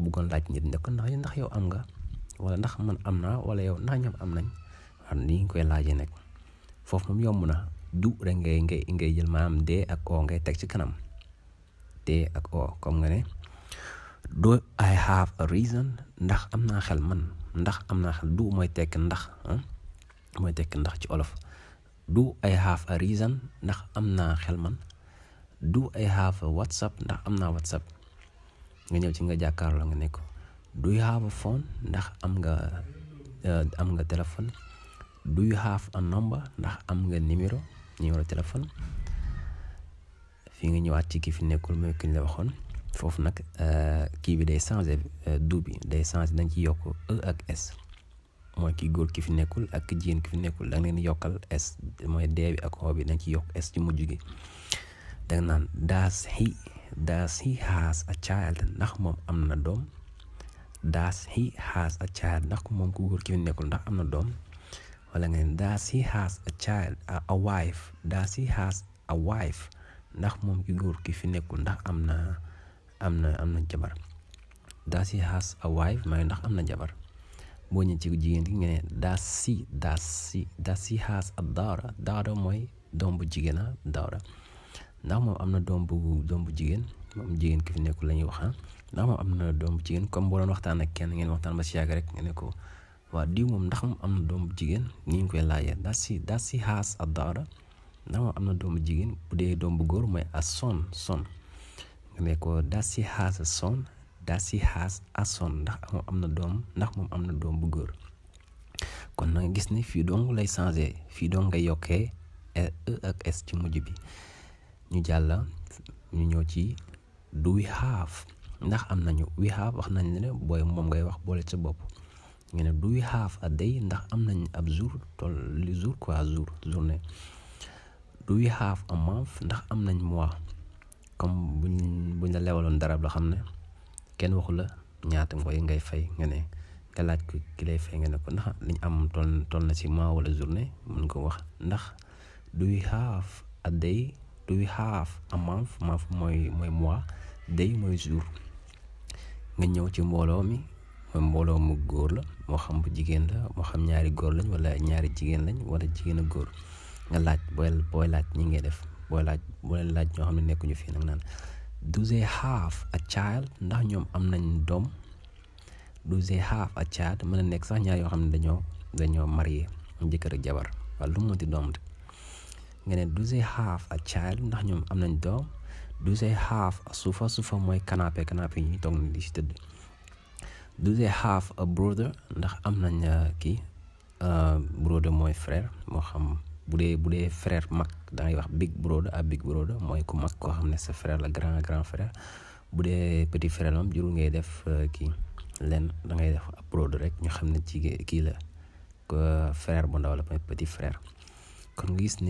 bëggoon laaj nit ne ko ndax yow am nga wala ndax man am naa wala yow ndax ñoom am nañ waaw ni nga koy laajee nag foofu moom yomb na du rek ngay jël maanaam de ak o ngay teg ci kanam de ak o comme nga ne do I have a reason ndax am naa xel man ndax am naa xel du mooy tekk ndax mooy tekk ndax ci olof do I have a reason ndax am naa xel man do I have a WhatsApp ndax am naa WhatsApp nga ñëw ci nga jàkkaarloo nga ne ko do you have a phone ndax am nga téléphone do you have a number ndax am nga numéro téléphone fii nga ñëwaat ci ki fi nekkul mooy ki ñu la waxoon foofu nag kii bi day changé du bi day changé dañ ci yokk e ak s mooy ki góor ki fi nekkul ak ki jigéen ki fi nekkul da nga leen yokkal s mooy d bi ak o bi dañ ci yokk s ci mujj gi da nga naan does he has a child ndax moom am na doom does he has a child ndax moom ku góor ki fi nekkul ndax am na doom wala nga ne does he has a child a wife does he has a wife ndax moom ki góor ki fi nekkul ndax am na jabar does he has a wife mooy ndax am na jabar boo ñëwee ci jigéen gi nga ne does he has a daughter mooy doom bu jigéen daughter ndax moom am na doom bu jigéen moom jigéen ki fi nekkul la ñuy wax ndax moom am na doom bu jigéen comme boo doon waxtaan ak kenn ngeen waxtaan ba si yàgg rek nga ne ko waa diw moom ndax moom am na doom bu jigéen ni ñu koy laajee does he has a daughter ndax moom am na doom bu jigéen bu dee doom bu góor mooy a son nga ne ko does he has a son does he has a son ndax moom am na doom bu góor kon na nga gis ni fii dong lay changé fii dong ngay yokkee e ak s ci mujj bi ñu jàll ñu ñëw ci do we have ndax am nañu we have wax nañ ne booy moom ngay wax boole sa bopp nga ne do we have a day ndax am nañ ab jour li jour quoi journée do we have a month ndax am nañ mois comme buñ la lewaloon dara loo xam ne kenn waxu la ñaata ngoy ngay fay nga ne nga laaj ko ki lay fay nga ne ko ndax liñ am toll na ci mois wala journée mën ko wax ndax do we have a day do we have a month mooy mois day mooy jour nga ñëw ci mbooloo mi mooy mbooloo mu góor la moo xam bu jigéen la moo xam ñaari góor lañ wala ñaari jigéen lañ wala jigéen ak góor nga laaj booy laaj ñi ngay def boo leen laaj ñoo xam ne nekkuñu fii nag naan do they have a child ndax ñoom am nañ doom do they have a child mën a nekk sax ñaar yoo xam ne dañoo marié jëkkër ak jabar wala lu mu mënti doom de nga ne do they have a child ndax ñoom am nañ doom do they have a suufa mooy canapé yi ñu toog ni di si tëdd do they have a brother ndax am nañ brother mooy frère moo xam bu dee frère mag da ngay wax big brother mooy ku mag koo xam ne sa frère la grand frère bu dee petit frère moom jurul ngay def len da ngay def ab brother rek ñu xam ne ci kii la frère bu ndaw la petit frère kon gis ni